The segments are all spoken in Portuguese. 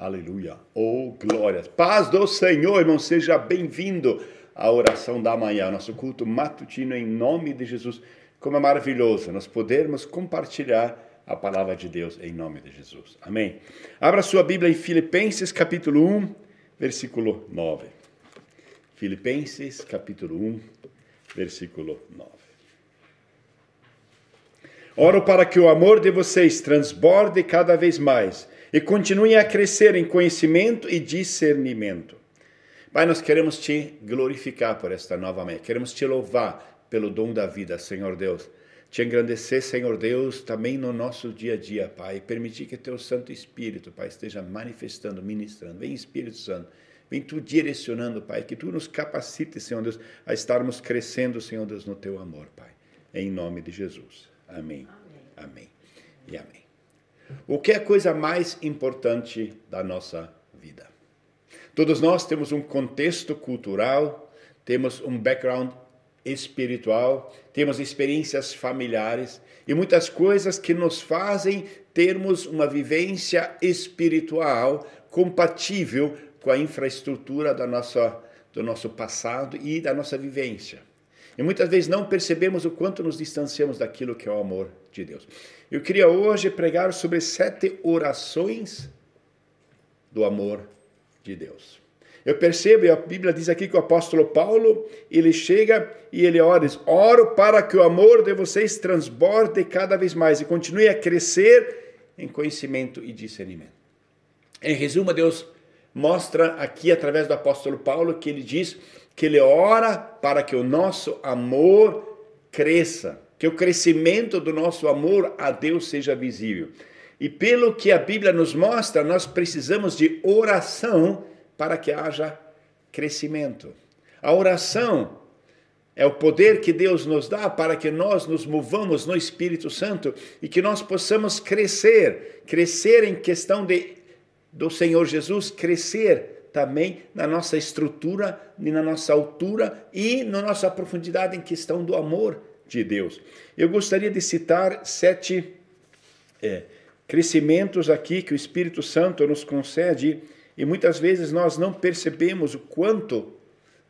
Aleluia. Oh, glórias. Paz do Senhor, irmão. Seja bem-vindo à oração da manhã, nosso culto matutino em nome de Jesus. Como é maravilhoso nós podermos compartilhar a palavra de Deus em nome de Jesus. Amém. Abra sua Bíblia em Filipenses, capítulo 1, versículo 9. Filipenses, capítulo 1, versículo 9. Oro para que o amor de vocês transborde cada vez mais e continue a crescer em conhecimento e discernimento. Pai, nós queremos te glorificar por esta nova manhã. Queremos te louvar pelo dom da vida, Senhor Deus. Te engrandecer, Senhor Deus, também no nosso dia a dia, Pai. Permitir que teu Santo Espírito, Pai, esteja manifestando, ministrando. Vem, Espírito Santo. Vem tu direcionando, Pai. Que tu nos capacites, Senhor Deus, a estarmos crescendo, Senhor Deus, no teu amor, Pai. Em nome de Jesus. Amém. Amém. E amém. O que é a coisa mais importante da nossa vida? Todos nós temos um contexto cultural, temos um background espiritual, temos experiências familiares e muitas coisas que nos fazem termos uma vivência espiritual compatível com a infraestrutura do nosso passado e da nossa vivência. E muitas vezes não percebemos o quanto nos distanciamos daquilo que é o amor de Deus. Eu queria hoje pregar sobre 7 orações do amor de Deus. Eu percebo, e a Bíblia diz aqui que o apóstolo Paulo, ele chega e ele ora, diz, oro para que o amor de vocês transborde cada vez mais e continue a crescer em conhecimento e discernimento. Em resumo, Deus mostra aqui através do apóstolo Paulo que ele diz que ele ora para que o nosso amor cresça, que o crescimento do nosso amor a Deus seja visível. E pelo que a Bíblia nos mostra, nós precisamos de oração para que haja crescimento. A oração é o poder que Deus nos dá para que nós nos movamos no Espírito Santo e que nós possamos crescer em questão do Senhor Jesus, crescer também na nossa estrutura, na nossa altura e na nossa profundidade em questão do amor de Deus. Eu gostaria de citar 7 crescimentos aqui que o Espírito Santo nos concede e muitas vezes nós não percebemos o quanto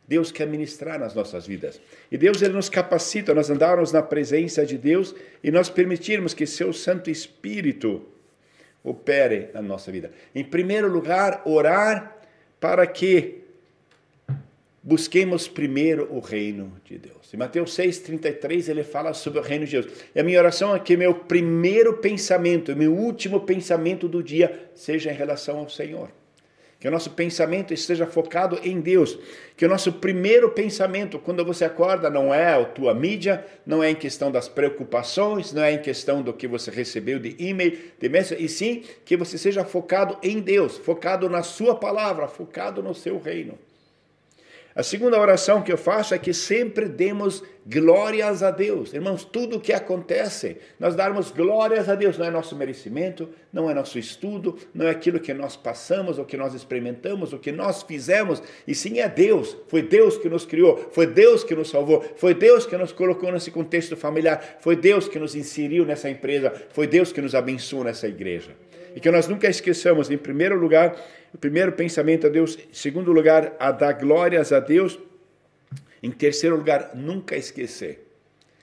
Deus quer ministrar nas nossas vidas. E Deus ele nos capacita, nós andarmos na presença de Deus e nós permitirmos que seu Santo Espírito opere na nossa vida. Em primeiro lugar, orar para que busquemos primeiro o reino de Deus. Em Mateus 6,33 ele fala sobre o reino de Deus. E a minha oração é que meu primeiro pensamento, meu último pensamento do dia seja em relação ao Senhor. Que o nosso pensamento esteja focado em Deus. Que o nosso primeiro pensamento, quando você acorda, não é a tua mídia, não é em questão das preocupações, não é em questão do que você recebeu de e-mail, de mensagem, e sim que você seja focado em Deus, focado na sua palavra, focado no seu reino. A segunda oração que eu faço é que sempre demos glórias a Deus. Irmãos, tudo o que acontece, nós darmos glórias a Deus. Não é nosso merecimento, não é nosso estudo, não é aquilo que nós passamos, o que nós experimentamos, o que nós fizemos. E sim é Deus. Foi Deus que nos criou, foi Deus que nos salvou, foi Deus que nos colocou nesse contexto familiar, foi Deus que nos inseriu nessa empresa, foi Deus que nos abençoou nessa igreja. E que nós nunca esqueçamos, em primeiro lugar, o primeiro pensamento a Deus, em segundo lugar, a dar glórias a Deus, em terceiro lugar, nunca esquecer.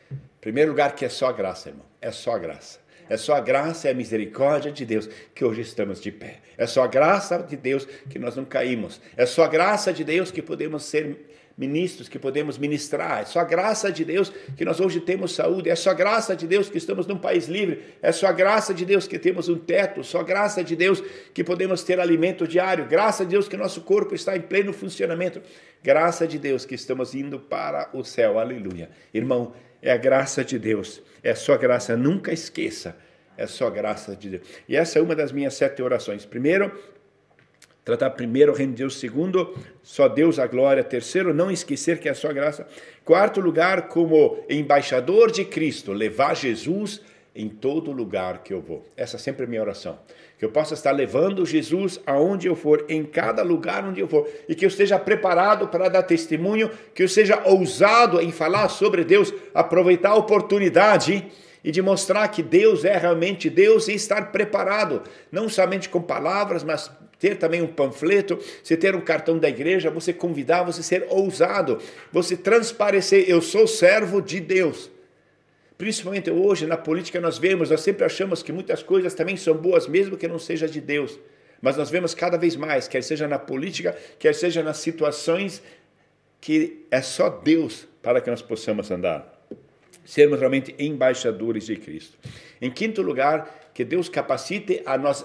Em primeiro lugar, que é só graça, irmão, é só graça. É só a graça e a misericórdia de Deus que hoje estamos de pé. É só a graça de Deus que nós não caímos. É só a graça de Deus que podemos ser ministros, que podemos ministrar. É só a graça de Deus que nós hoje temos saúde. É só a graça de Deus que estamos num país livre. É só a graça de Deus que temos um teto. Só a graça de Deus que podemos ter alimento diário. Graça de Deus que nosso corpo está em pleno funcionamento. Graça de Deus que estamos indo para o céu. Aleluia. Irmão, é a graça de Deus. É só graça. Nunca esqueça. É só graça de Deus. E essa é uma das minhas 7 orações. Primeiro, tratar primeiro o reino de Deus. Segundo, só Deus a glória. Terceiro, não esquecer que é só graça. Quarto lugar, como embaixador de Cristo, levar Jesus em todo lugar que eu vou. Essa sempre é a minha oração. Que eu possa estar levando Jesus aonde eu for, em cada lugar onde eu for. E que eu esteja preparado para dar testemunho, que eu seja ousado em falar sobre Deus, aproveitar a oportunidade e de mostrar que Deus é realmente Deus e estar preparado, não somente com palavras, mas ter também um panfleto, você ter um cartão da igreja, você convidar, você ser ousado, você transparecer, eu sou servo de Deus. Principalmente hoje, na política, nós sempre achamos que muitas coisas também são boas, mesmo que não seja de Deus. Mas nós vemos cada vez mais, quer seja na política, quer seja nas situações, que é só Deus para que nós possamos andar. Sermos realmente embaixadores de Cristo. Em quinto lugar, que Deus capacite a nós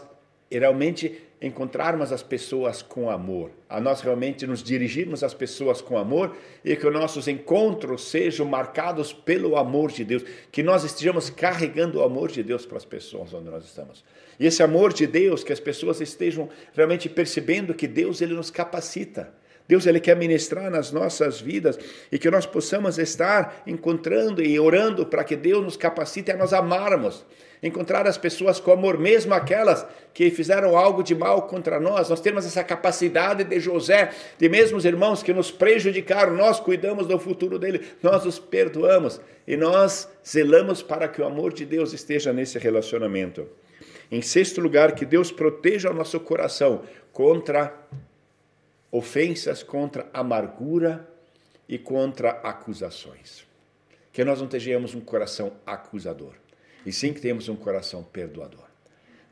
realmente encontrarmos as pessoas com amor, a nós realmente nos dirigirmos às pessoas com amor e que os nossos encontros sejam marcados pelo amor de Deus, que nós estejamos carregando o amor de Deus para as pessoas onde nós estamos. E esse amor de Deus, que as pessoas estejam realmente percebendo que Deus ele nos capacita. Deus ele quer ministrar nas nossas vidas e que nós possamos estar encontrando e orando para que Deus nos capacite a nós amarmos. Encontrar as pessoas com amor, mesmo aquelas que fizeram algo de mal contra nós. Nós temos essa capacidade de José, de mesmo os irmãos que nos prejudicaram, nós cuidamos do futuro dele, nós os perdoamos e nós zelamos para que o amor de Deus esteja nesse relacionamento. Em sexto lugar, que Deus proteja o nosso coração contra ofensas, contra amargura e contra acusações. Que nós não tenhamos um coração acusador, e sim que temos um coração perdoador.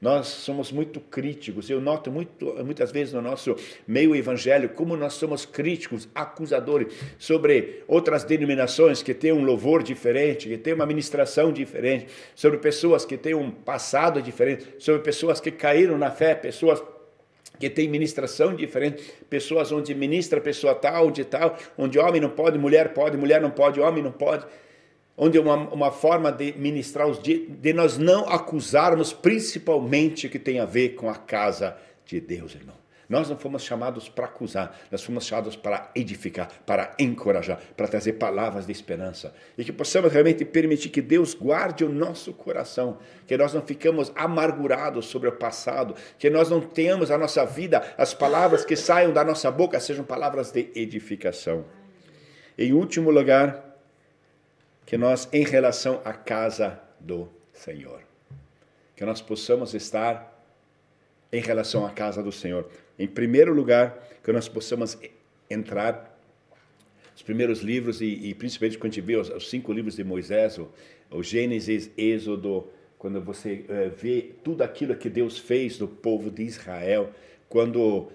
Nós somos muito críticos, eu noto muitas vezes no nosso meio evangélico como nós somos críticos, acusadores sobre outras denominações que têm um louvor diferente, que têm uma ministração diferente, sobre pessoas que têm um passado diferente, sobre pessoas que caíram na fé, pessoas que têm ministração diferente, pessoas onde ministra pessoa tal, onde homem não pode, mulher não pode, homem não pode. Onde uma forma de ministrar os dias, de nós não acusarmos, principalmente que tem a ver com a casa de Deus, irmão. Nós não fomos chamados para acusar, nós fomos chamados para edificar, para encorajar, para trazer palavras de esperança. E que possamos realmente permitir que Deus guarde o nosso coração, que nós não ficamos amargurados sobre o passado, que nós não tenhamos a nossa vida, as palavras que saiam da nossa boca sejam palavras de edificação. Em último lugar, que nós, em relação à casa do Senhor, que nós possamos estar em relação à casa do Senhor. Em primeiro lugar, que nós possamos entrar os primeiros livros, e principalmente quando a gente vê os 5 livros de Moisés, o Gênesis, Êxodo, quando você vê tudo aquilo que Deus fez do povo de Israel, quando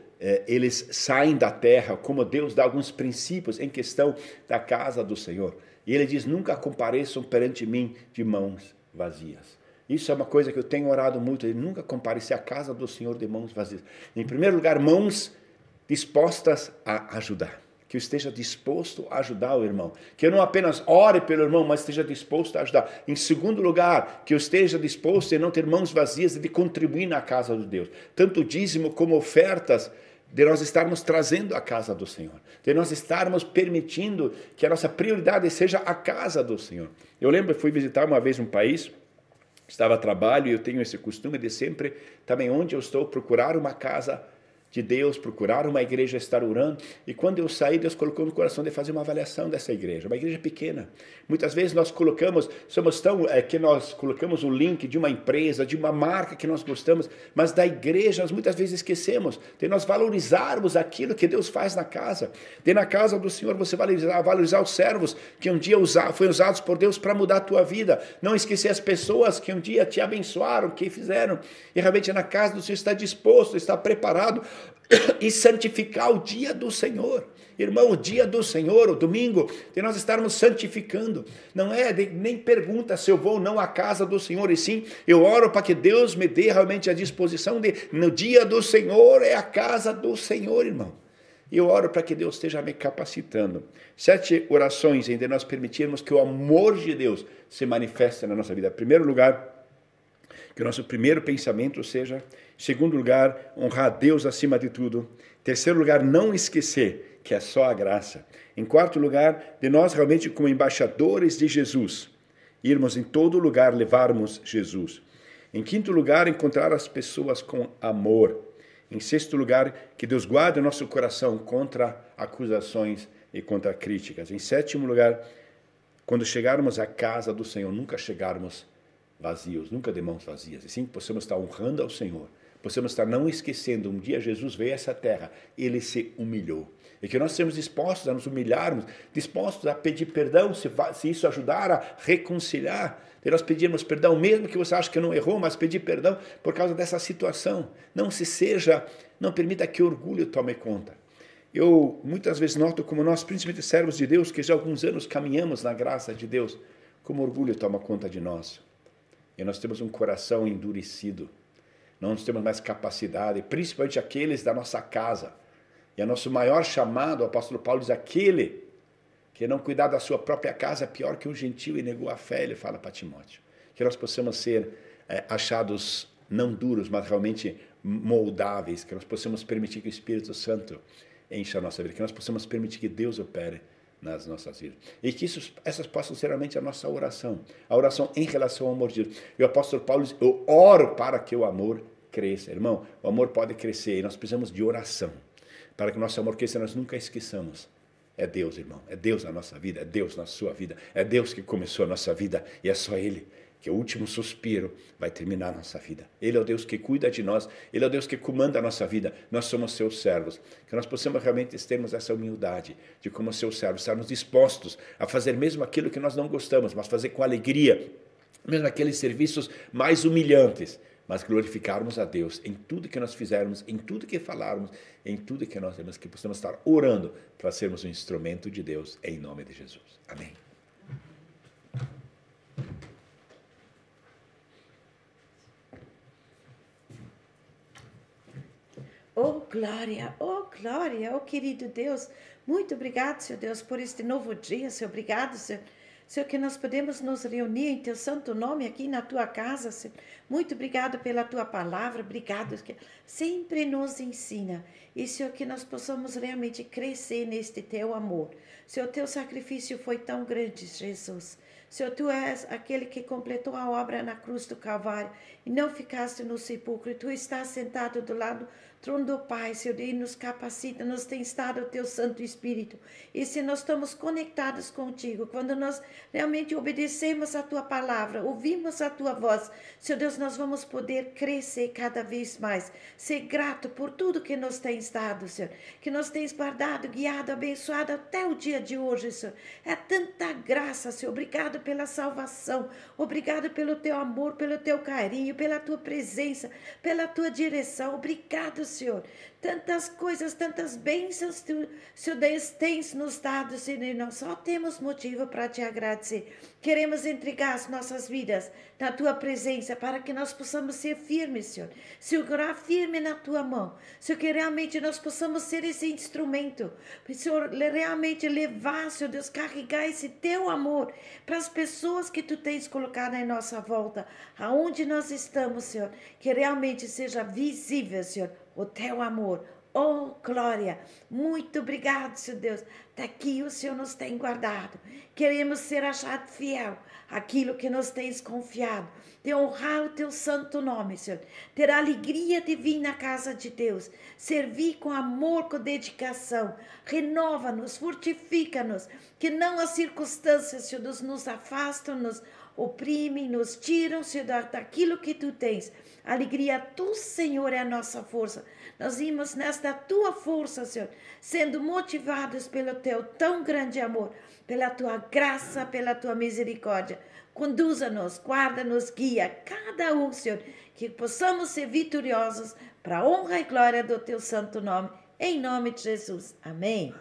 eles saem da terra, como Deus dá alguns princípios em questão da casa do Senhor. E ele diz, nunca compareçam perante mim de mãos vazias. Isso é uma coisa que eu tenho orado muito, ele nunca comparecer à casa do Senhor de mãos vazias. Em primeiro lugar, mãos dispostas a ajudar. Que eu esteja disposto a ajudar o irmão. Que eu não apenas ore pelo irmão, mas esteja disposto a ajudar. Em segundo lugar, que eu esteja disposto a não ter mãos vazias e de contribuir na casa de Deus. Tanto dízimo como ofertas, de nós estarmos trazendo a casa do Senhor, de nós estarmos permitindo que a nossa prioridade seja a casa do Senhor. Eu lembro, eu fui visitar uma vez um país, estava a trabalho, e eu tenho esse costume de sempre, também onde eu estou, procurar uma casa de Deus, procurar uma igreja, estar orando, e quando eu saí, Deus colocou no coração de fazer uma avaliação dessa igreja, uma igreja pequena. Muitas vezes nós somos tão, que nós colocamos o link de uma empresa, de uma marca que nós gostamos, mas da igreja nós muitas vezes esquecemos, de nós valorizarmos aquilo que Deus faz na casa, de na casa do Senhor você valorizar os servos que um dia foram usados por Deus para mudar a tua vida, não esquecer as pessoas que um dia te abençoaram, que fizeram, e realmente na casa do Senhor está disposto, está preparado, e santificar o dia do Senhor. Irmão, o dia do Senhor, o domingo, de nós estarmos santificando. Não é nem pergunta se eu vou ou não à casa do Senhor, e sim, eu oro para que Deus me dê realmente a disposição de, no dia do Senhor, é a casa do Senhor, irmão. E eu oro para que Deus esteja me capacitando. 7 orações em que nós permitirmos que o amor de Deus se manifeste na nossa vida. Em primeiro lugar, que o nosso primeiro pensamento seja, em segundo lugar, honrar a Deus acima de tudo. Em terceiro lugar, não esquecer que é só a graça. Em quarto lugar, de nós realmente como embaixadores de Jesus, irmos em todo lugar levarmos Jesus. Em quinto lugar, encontrar as pessoas com amor. Em sexto lugar, que Deus guarde o nosso coração contra acusações e contra críticas. Em sétimo lugar, quando chegarmos à casa do Senhor, nunca chegarmos vazios, nunca de mãos vazias, e sim que possamos estar honrando ao Senhor, possamos estar não esquecendo, um dia Jesus veio a essa terra, ele se humilhou. E que nós estejamos dispostos a nos humilharmos, dispostos a pedir perdão, se isso ajudar a reconciliar. E nós pedirmos perdão, mesmo que você ache que não errou, mas pedir perdão por causa dessa situação. Não permita que orgulho tome conta. Eu muitas vezes noto como nós, principalmente servos de Deus, que já há alguns anos caminhamos na graça de Deus, como orgulho toma conta de nós. E nós temos um coração endurecido. Não temos mais capacidade, principalmente aqueles da nossa casa. E o nosso maior chamado, o apóstolo Paulo diz, aquele que não cuidar da sua própria casa é pior que um gentil e negou a fé, ele fala para Timóteo. Que nós possamos ser achados não duros, mas realmente moldáveis, que nós possamos permitir que o Espírito Santo encha a nossa vida, que nós possamos permitir que Deus opere nas nossas vidas. E que essas possam ser realmente a nossa oração. A oração em relação ao amor de Deus. E o apóstolo Paulo diz, eu oro para que o amor cresça. Irmão, o amor pode crescer e nós precisamos de oração. Para que o nosso amor cresça, nós nunca esqueçamos. É Deus, irmão. É Deus na nossa vida. É Deus na sua vida. É Deus que começou a nossa vida. E é só Ele que o último suspiro vai terminar a nossa vida. Ele é o Deus que cuida de nós. Ele é o Deus que comanda a nossa vida. Nós somos seus servos. Que nós possamos realmente termos essa humildade de como seus servos, estarmos dispostos a fazer mesmo aquilo que nós não gostamos, mas fazer com alegria, mesmo aqueles serviços mais humilhantes, mas glorificarmos a Deus em tudo que nós fizermos, em tudo que falarmos, em tudo que nós temos, que possamos estar orando para sermos um instrumento de Deus, em nome de Jesus. Amém. Oh querido Deus, muito obrigado, Senhor Deus, por este novo dia, Senhor, obrigado, Senhor. Senhor, que nós podemos nos reunir em Teu santo nome aqui na Tua casa, Senhor. Muito obrigado pela Tua palavra, obrigado, que sempre nos ensina. E, Senhor, que nós possamos realmente crescer neste Teu amor. Senhor, Teu sacrifício foi tão grande, Jesus. Senhor, Tu és aquele que completou a obra na cruz do Calvário e não ficaste no sepulcro. Tu estás sentado do lado do trono do Pai, Senhor, e nos capacita, nos tem estado o Teu Santo Espírito. E se nós estamos conectados contigo, quando nós realmente obedecemos a Tua palavra, ouvimos a Tua voz, Senhor Deus, nós vamos poder crescer cada vez mais. Ser grato por tudo que nos tens dado, Senhor, que nos tens guardado, guiado, abençoado até o dia de hoje, Senhor. É tanta graça, Senhor. Obrigado pela salvação, obrigado pelo Teu amor, pelo Teu carinho, pela Tua presença, pela Tua direção. Obrigado, Senhor. Tantas coisas, tantas bênçãos Tu, Senhor Deus, tens nos dado, Senhor, e nós só temos motivo para Te agradecer. Queremos entregar as nossas vidas na Tua presença para que nós possamos ser firmes, Senhor. Segurar firme na Tua mão. Senhor, que realmente nós possamos ser esse instrumento. Senhor, realmente levar, Senhor Deus, carregar esse Teu amor para as pessoas que Tu tens colocado em nossa volta. Aonde nós estamos, Senhor. Que realmente seja visível, Senhor, o Teu amor. Oh, glória! Muito obrigado, Senhor Deus. Daqui o Senhor nos tem guardado. Queremos ser achados fiel àquilo que nos tens confiado. De honrar o Teu santo nome, Senhor. Ter a alegria de vir na casa de Deus. Servir com amor, com dedicação. Renova-nos, fortifica-nos. Que não as circunstâncias, Senhor Deus, nos afastam, nos oprimem, nos tiram, Senhor, daquilo que Tu tens. A alegria Tu, Senhor, é a nossa força. Nós vimos nesta Tua força, Senhor, sendo motivados pelo Teu tão grande amor, pela Tua graça, pela Tua misericórdia. Conduza-nos, guarda-nos, guia cada um, Senhor, que possamos ser vitoriosos para a honra e glória do Teu santo nome, em nome de Jesus. Amém.